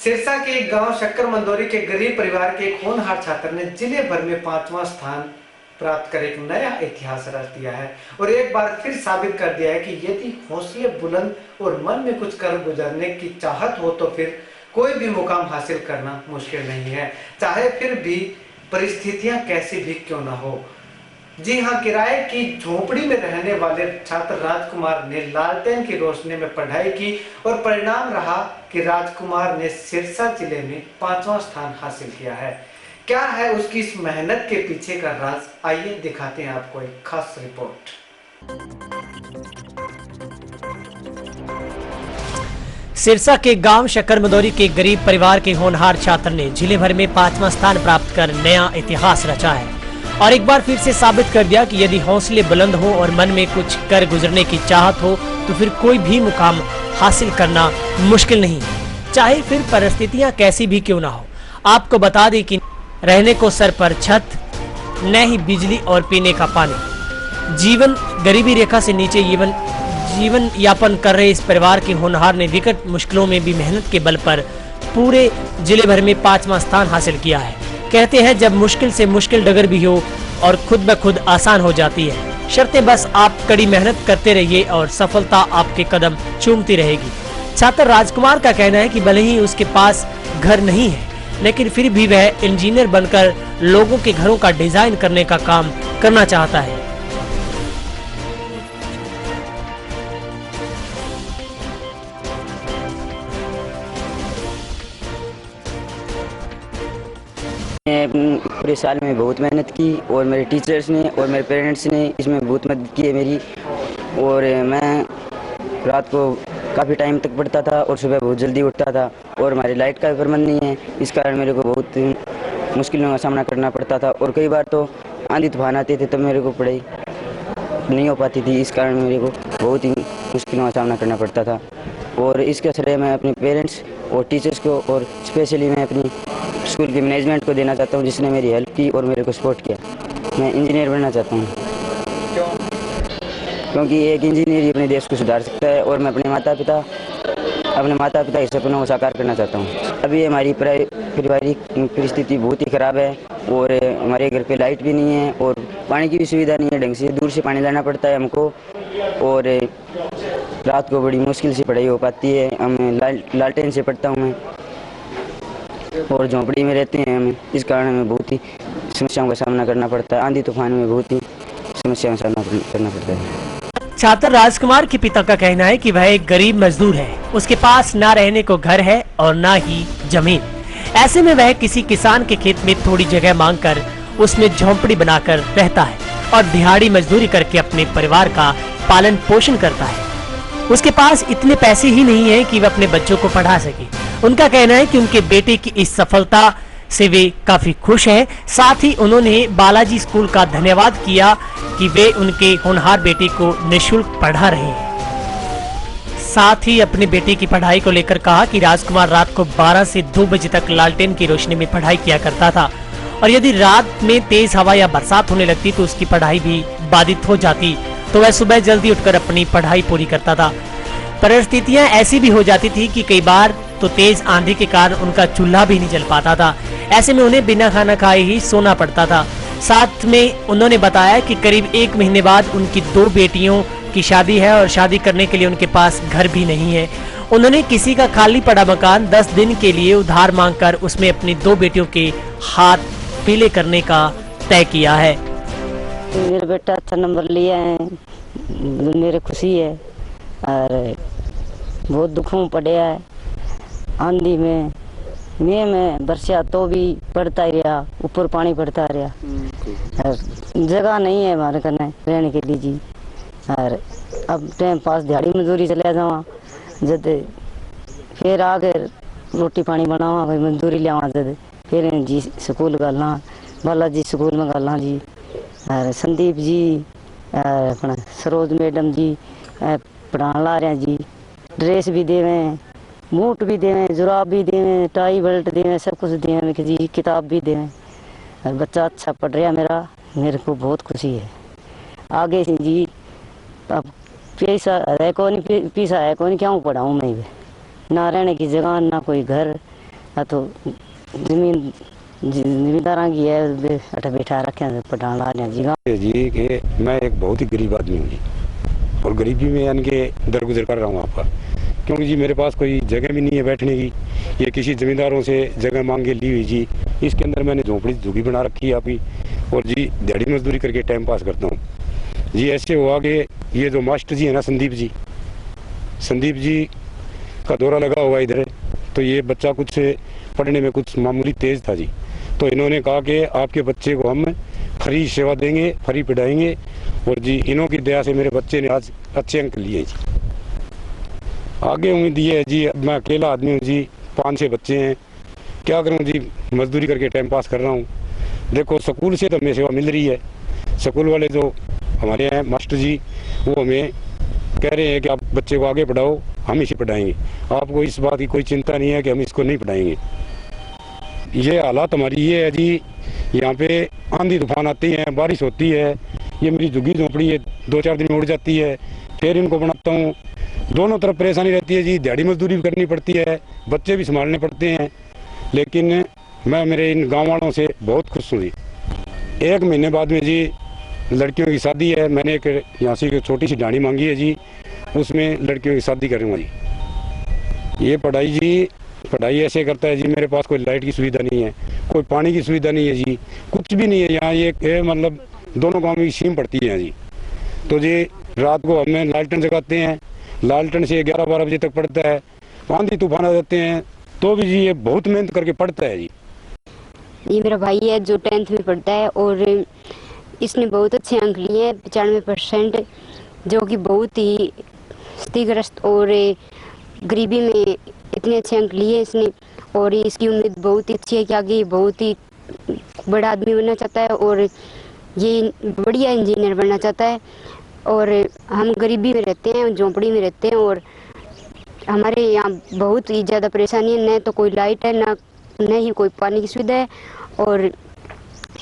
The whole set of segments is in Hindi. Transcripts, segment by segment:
सिरसा के एक गांव शक्कर मंदोरी के गरीब परिवार के एक होनहार छात्र ने जिले भर में 5वां स्थान प्राप्त कर एक नया इतिहास रच दिया है और एक बार फिर साबित कर दिया है कि यदि हौसले बुलंद और मन में कुछ कर गुजरने की चाहत हो तो फिर कोई भी मुकाम हासिल करना मुश्किल नहीं है, चाहे फिर भी परिस्थितियां कैसी भी क्यों ना हो। जी हाँ, किराए की झोपड़ी में रहने वाले छात्र राजकुमार ने लालटेन की रोशनी में पढ़ाई की और परिणाम रहा कि राजकुमार ने सिरसा जिले में 5वां स्थान हासिल किया है। क्या है उसकी इस मेहनत के पीछे का राज, आइए दिखाते हैं आपको एक खास रिपोर्ट। सिरसा के गांव शक्कर मंदोरी के गरीब परिवार के होनहार छात्र ने जिले भर में 5वां स्थान प्राप्त कर नया इतिहास रचा है और एक बार फिर से साबित कर दिया कि यदि हौसले बुलंद हो और मन में कुछ कर गुजरने की चाहत हो तो फिर कोई भी मुकाम हासिल करना मुश्किल नहीं, चाहे फिर परिस्थितियां कैसी भी क्यों ना हो। आपको बता दें कि रहने को सर पर छत, न ही बिजली और पीने का पानी, जीवन गरीबी रेखा से नीचे जीवन यापन कर रहे इस परिवार के होनहार ने विकट मुश्किलों में भी मेहनत के बल पर पूरे जिले भर में 5वां स्थान हासिल किया है। कहते हैं जब मुश्किल से मुश्किल डगर भी हो और खुद ब खुद आसान हो जाती है, शर्तें बस आप कड़ी मेहनत करते रहिए और सफलता आपके कदम चूमती रहेगी। छात्र राजकुमार का कहना है कि भले ही उसके पास घर नहीं है लेकिन फिर भी वह इंजीनियर बनकर लोगों के घरों का डिजाइन करने का काम करना चाहता है। पूरे साल में बहुत मेहनत की और मेरे टीचर्स ने और मेरे पेरेंट्स ने इसमें बहुत मदद की है मेरी। और मैं रात को काफ़ी टाइम तक पढ़ता था और सुबह बहुत जल्दी उठता था और हमारी लाइट का भी प्रबंध नहीं है, इस कारण मेरे को बहुत मुश्किलों का सामना करना पड़ता था और कई बार तो आंधी तूफान आते थे तब मेरे को पढ़ाई नहीं हो पाती थी, इस कारण मेरे को बहुत ही मुश्किलों का सामना करना पड़ता था। और इसके श्रेय मैं अपने पेरेंट्स और टीचर्स को और स्पेशली मैं अपनी स्कूल की मैनेजमेंट को देना चाहता हूँ जिसने मेरी हेल्प की और मेरे को सपोर्ट किया। मैं इंजीनियर बनना चाहता हूँ। क्यों? क्योंकि एक इंजीनियर ही अपने देश को सुधार सकता है और मैं अपने माता पिता के सपनों को साकार करना चाहता हूँ। अभी हमारी पारिवारिक परिस्थिति बहुत ही ख़राब है और हमारे घर पे लाइट भी नहीं है और पानी की भी सुविधा नहीं है, ढंग से दूर से पानी लाना पड़ता है हमको और रात को बड़ी मुश्किल से पढ़ाई हो पाती है। हम लालटेन से पढ़ता हूँ मैं और झोंपड़ी में रहते हैं हमें, इस कारण हमें बहुत ही समस्याओं का सामना करना पड़ता है। आंधी तूफान में बहुत ही समस्याओं का सामना करना पड़ता है। छात्र राजकुमार के पिता का कहना है कि वह एक गरीब मजदूर है, उसके पास ना रहने को घर है और ना ही जमीन। ऐसे में वह किसी किसान के खेत में थोड़ी जगह मांगकर उसमें झोंपड़ी बनाकर रहता है और दिहाड़ी मजदूरी करके अपने परिवार का पालन पोषण करता है। उसके पास इतने पैसे ही नहीं है कि वह अपने बच्चों को पढ़ा सके। उनका कहना है कि उनके बेटे की इस सफलता से वे काफी खुश हैं। साथ ही उन्होंने बालाजी स्कूल का धन्यवाद किया कि वे उनके होनहार बेटे को निःशुल्क पढ़ा रहे हैं। साथ ही अपने बेटे की पढ़ाई को लेकर कहा कि राजकुमार रात को 12 से 2 बजे तक लालटेन की रोशनी में पढ़ाई किया करता था और यदि रात में तेज हवा या बरसात होने लगती तो उसकी पढ़ाई भी बाधित हो जाती, तो वह सुबह जल्दी उठकर अपनी पढ़ाई पूरी करता था। परिस्थितियां ऐसी भी हो जाती थी कि कई बार तो तेज आंधी के कारण उनका चूल्हा भी नहीं जल पाता था। ऐसे में उन्हें बिना खाना खाए ही सोना पड़ता था। साथ में उन्होंने बताया कि करीब 1 महीने बाद उनकी 2 बेटियों की शादी है और शादी करने के लिए उनके पास घर भी नहीं है। उन्होंने किसी का खाली पड़ा मकान 10 दिन के लिए उधार मांगकर उसमें अपनी 2 बेटियों के हाथ पीले करने का तय किया है। मेरा बेटा अच्छा नंबर लिया है, मेरे खुशी है और बहुत दुखों में पड़े है। आंधी में मैं बरसा तो भी पड़ता ही रहा, ऊपर पानी पड़ता रहा। जगह नहीं है हमारे कने रहने के लिए जी। और अब टाइम पास दिहाड़ी मजदूरी चले जावा, जब फिर आके रोटी पानी बनावा भाई मजदूरी लियावा, जब फिर जी स्कूल गलना बालाजी स्कूल में गलना जी। और संदीप जी अपना सरोज मैडम जी पढ़ाने ला रहे जी। ड्रेस भी देवें, बूट भी देवें, जुराब भी देवें, टाई बेल्ट देवें, सब कुछ देवें जी, किताब भी देवें। और बच्चा अच्छा पढ़ रहा मेरे को बहुत खुशी है। आगे से जी अब पैसा है कौन, पैसा है कौन, क्या पढ़ाऊँ मैं, ना रहने की जगह, ना कोई घर, हाँ तो जमीन जिम्मेदार की है, अठा बैठा रखे पढ़ाने वाले जी कि मैं एक बहुत ही गरीब आदमी हूँ जी, और गरीबी में यानी कि दरगुजर कर रहा हूँ आपका, क्योंकि जी मेरे पास कोई जगह भी नहीं है बैठने की। ये किसी ज़मींदारों से जगह मांग के ली हुई जी, इसके अंदर मैंने झोंपड़ी बना रखी है आपकी, और जी दिहाड़ी मजदूरी करके टाइम पास करता हूँ जी। ऐसे हुआ कि ये जो मास्टर जी है ना, संदीप जी का दौरा लगा हुआ इधर, तो ये बच्चा कुछ पढ़ने में कुछ मामूली तेज़ था जी, तो इन्होंने कहा कि आपके बच्चे को हम फ्री सेवा देंगे, फ्री पढ़ाएंगे, और जी इन्हों की दया से मेरे बच्चे ने आज अच्छे अंक लिए जी। आगे उम्मीद ये है जी, अब मैं अकेला आदमी हूँ जी, 5-6 बच्चे हैं, क्या करूँ जी, मजदूरी करके टाइम पास कर रहा हूँ। देखो स्कूल से तो हमें सेवा मिल रही है, स्कूल वाले जो हमारे हैं मास्टर जी, वो हमें कह रहे हैं कि आप बच्चे को आगे पढ़ाओ, हम इसे पढ़ाएंगे, आपको इस बात की कोई चिंता नहीं है कि हम इसको नहीं पढ़ाएंगे। ये हालात हमारी ये है जी, यहाँ पे आंधी तूफान आती है, बारिश होती है, ये मेरी झुग्गी झोंपड़ी है 2-4 दिन में उड़ जाती है, फिर इनको बनाता हूँ, दोनों तरफ परेशानी रहती है जी, दिहाड़ी मजदूरी भी करनी पड़ती है, बच्चे भी संभालने पड़ते हैं, लेकिन मैं मेरे इन गाँव वालों से बहुत खुश हूँ जी। 1 महीने बाद में जी लड़कियों की शादी है, मैंने एक यहाँ से छोटी सी ढाणी मांगी है जी, उसमें लड़कियों की शादी करूँगा जी। ये पढ़ाई ऐसे करता है जी, मेरे पास कोई लाइट की सुविधा नहीं है, कोई पानी की सुविधा नहीं है जी, कुछ भी नहीं है यहाँ। ये मतलब दोनों गाँव में सीम पड़ती है जी, तो जी रात को हमें लालटेन जगाते हैं, लालटेन से 11-12 बजे तक पढ़ता है, आंधी तूफान आ जाते हैं तो भी जी ये बहुत मेहनत करके पढ़ता है जी। ये मेरा भाई है जो 10th में पढ़ता है, और इसने बहुत अच्छे अंक लिए हैं, 95%, जो कि बहुत ही स्थितिग्रस्त और गरीबी में इतने अच्छे अंक लिए इसने, और इसकी उम्मीद बहुत ही अच्छी है कि आगे बहुत ही बड़ा आदमी बनना चाहता है, और ये बढ़िया इंजीनियर बनना चाहता है। और हम गरीबी में रहते हैं, झोंपड़ी में रहते हैं, और हमारे यहाँ बहुत ही ज़्यादा परेशानी है, न तो कोई लाइट है, न ही कोई पानी की सुविधा है, और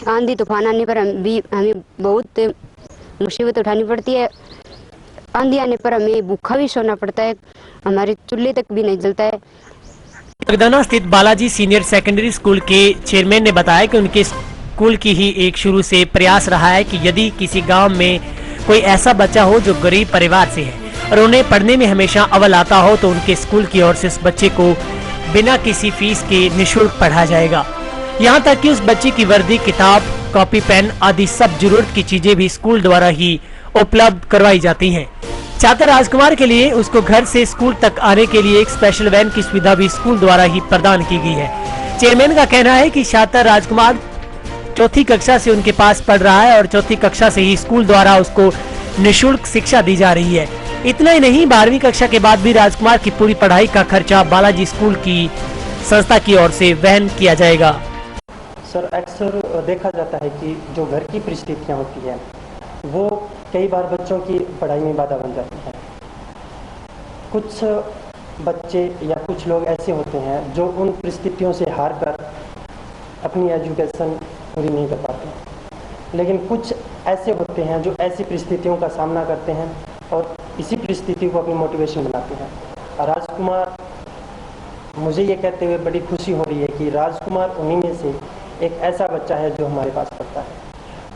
आंधी तूफान आने पर हमें बहुत मुसीबत उठानी पड़ती है। आंधी आने पर हमें भूखा भी सोना पड़ता है, हमारे चूल्हे तक भी नहीं जलता है। बगदाना स्थित बालाजी सीनियर सेकेंडरी स्कूल के चेयरमैन ने बताया कि उनके स्कूल की ही एक शुरू से प्रयास रहा है कि यदि किसी गांव में कोई ऐसा बच्चा हो जो गरीब परिवार से है और उन्हें पढ़ने में हमेशा अव्वल आता हो, तो उनके स्कूल की ओर से उस बच्चे को बिना किसी फीस के निःशुल्क पढ़ाया जाएगा। यहाँ तक कि उस बच्चे की वर्दी, किताब, कॉपी, पेन आदि सब जरूरत की चीजें भी स्कूल द्वारा ही उपलब्ध करवाई जाती हैं। छात्र राजकुमार के लिए उसको घर से स्कूल तक आने के लिए एक स्पेशल वैन की सुविधा भी स्कूल द्वारा ही प्रदान की गई है। चेयरमैन का कहना है कि छात्र राजकुमार 4th कक्षा से उनके पास पढ़ रहा है और 4th कक्षा से ही स्कूल द्वारा उसको निःशुल्क शिक्षा दी जा रही है। इतना ही नहीं, 12वीं कक्षा के बाद भी राजकुमार की पूरी पढ़ाई का खर्चा बालाजी स्कूल की संस्था की ओर से वहन किया जाएगा। सर, अक्सर देखा जाता है कि जो घर की परिस्थितियाँ होती हैं वो कई बार बच्चों की पढ़ाई में बाधा बन जाती है। कुछ बच्चे या कुछ लोग ऐसे होते हैं जो उन परिस्थितियों से हार कर अपनी एजुकेशन पूरी नहीं कर पाते, लेकिन कुछ ऐसे होते हैं जो ऐसी परिस्थितियों का सामना करते हैं और इसी परिस्थिति को अपनी मोटिवेशन बनाते हैं। राजकुमार, मुझे ये कहते हुए बड़ी खुशी हो रही है कि राजकुमार उन्हीं में से एक ऐसा बच्चा है जो हमारे पास पढ़ता है।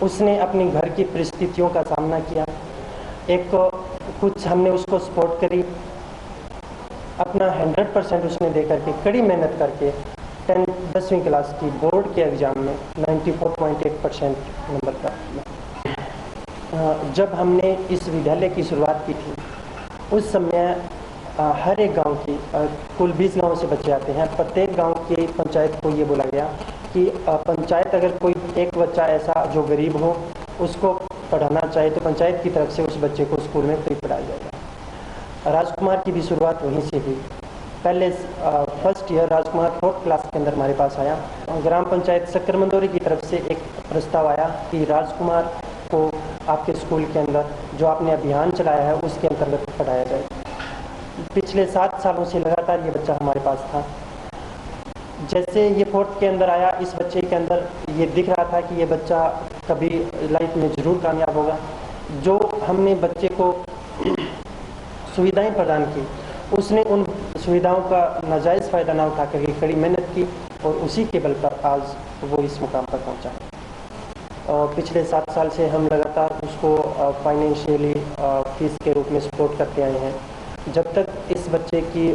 उसने अपनी घर की परिस्थितियों का सामना किया, कुछ हमने उसको सपोर्ट करी, अपना 100% उसने दे करके कड़ी मेहनत करके 10वीं क्लास की बोर्ड के एग्ज़ाम में 94.8% नंबर प्राप्त किया। जब हमने इस विद्यालय की शुरुआत की थी उस समय हर एक गांव की कुल 20 गांव से बच्चे आते हैं। प्रत्येक गांव की पंचायत को ये बोला गया कि पंचायत अगर कोई एक बच्चा ऐसा जो गरीब हो उसको पढ़ाना चाहे तो पंचायत की तरफ से उस बच्चे को स्कूल में फ्री पढ़ाया जाएगा। राजकुमार की भी शुरुआत वहीं से हुई। पहले फर्स्ट ईयर राजकुमार 4th क्लास के अंदर हमारे पास आया। ग्राम पंचायत शक्कर मंदोरी की तरफ से एक प्रस्ताव आया कि राजकुमार को आपके स्कूल के अंदर जो आपने अभियान चलाया है उसके अंतर्गत पढ़ाया जाए। पिछले 7 सालों से लगातार ये बच्चा हमारे पास था। जैसे ये 4th के अंदर आया, इस बच्चे के अंदर ये दिख रहा था कि ये बच्चा कभी लाइफ में ज़रूर कामयाब होगा। जो हमने बच्चे को सुविधाएं प्रदान की उसने उन सुविधाओं का नाजायज़ फ़ायदा ना उठा करके कड़ी मेहनत की और उसी के बल पर आज वो इस मुकाम पर पहुंचा है। और पिछले 7 साल से हम लगातार उसको फाइनेंशियली फीस के रूप में सपोर्ट करते आए हैं। जब तक इस बच्चे की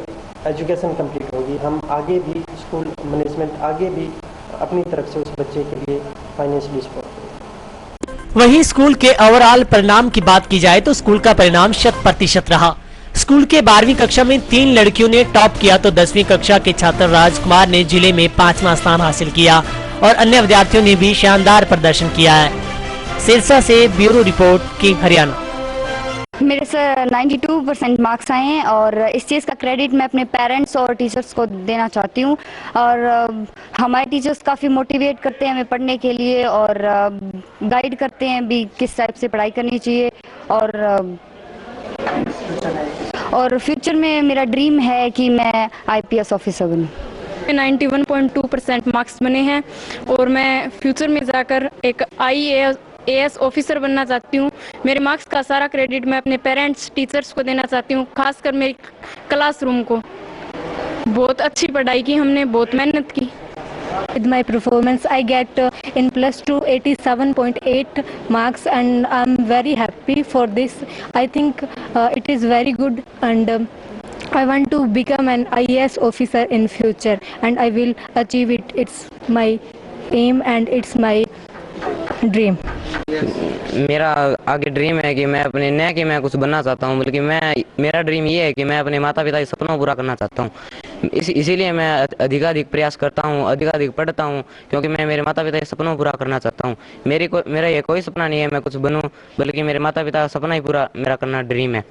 एजुकेशन कंप्लीट होगी, हम आगे भी स्कूल मैनेजमेंट आगे भी अपनी तरफ से उस बच्चे के लिए फाइनेंशियली सपोर्ट करेगी। वहीं स्कूल के ओवरऑल परिणाम की बात की जाए तो स्कूल का परिणाम 100% रहा। स्कूल के 12वीं कक्षा में 3 लड़कियों ने टॉप किया तो 10वीं कक्षा के छात्र राजकुमार ने जिले में 5वां स्थान हासिल किया और अन्य विद्यार्थियों ने भी शानदार प्रदर्शन किया है। सिरसा से ब्यूरो रिपोर्ट, किंग हरियाणा। मेरे से 92% मार्क्स आए हैं और इस चीज़ का क्रेडिट मैं अपने पेरेंट्स और टीचर्स को देना चाहती हूँ। और हमारे टीचर्स काफ़ी मोटिवेट करते हैं हमें पढ़ने के लिए और गाइड करते हैं भी किस टाइप से पढ़ाई करनी चाहिए। और फ्यूचर में मेरा ड्रीम है कि मैं IPS ऑफिसर बनूँ। 91.2% मार्क्स बने हैं और मैं फ्यूचर में जाकर एक IAS ऑफिसर बनना चाहती हूँ। मेरे मार्क्स का सारा क्रेडिट मैं अपने पेरेंट्स टीचर्स को देना चाहती हूँ, खासकर मेरी क्लासरूम को। बहुत अच्छी पढ़ाई की हमने, बहुत मेहनत की। With my performance, I get in +2 87.8 marks, and I'm very happy for this. I think it is very good, and I want to become an IAS officer in future, and I will achieve it. It's my aim and it's my dream. मेरा आगे ड्रीम है कि मैं अपने न कि मैं कुछ बनना चाहता हूँ, बल्कि मेरा ड्रीम ये है कि मैं अपने माता पिता के सपनों को पूरा करना चाहता हूँ। इसीलिए मैं अधिकाधिक प्रयास करता हूँ, अधिकाधिक पढ़ता हूँ, क्योंकि मैं मेरे माता पिता के सपनों को पूरा करना चाहता हूँ। मेरा ये कोई सपना नहीं है मैं कुछ बनूँ, बल्कि मेरे माता पिता का सपना ही पूरा मेरा करना ड्रीम है।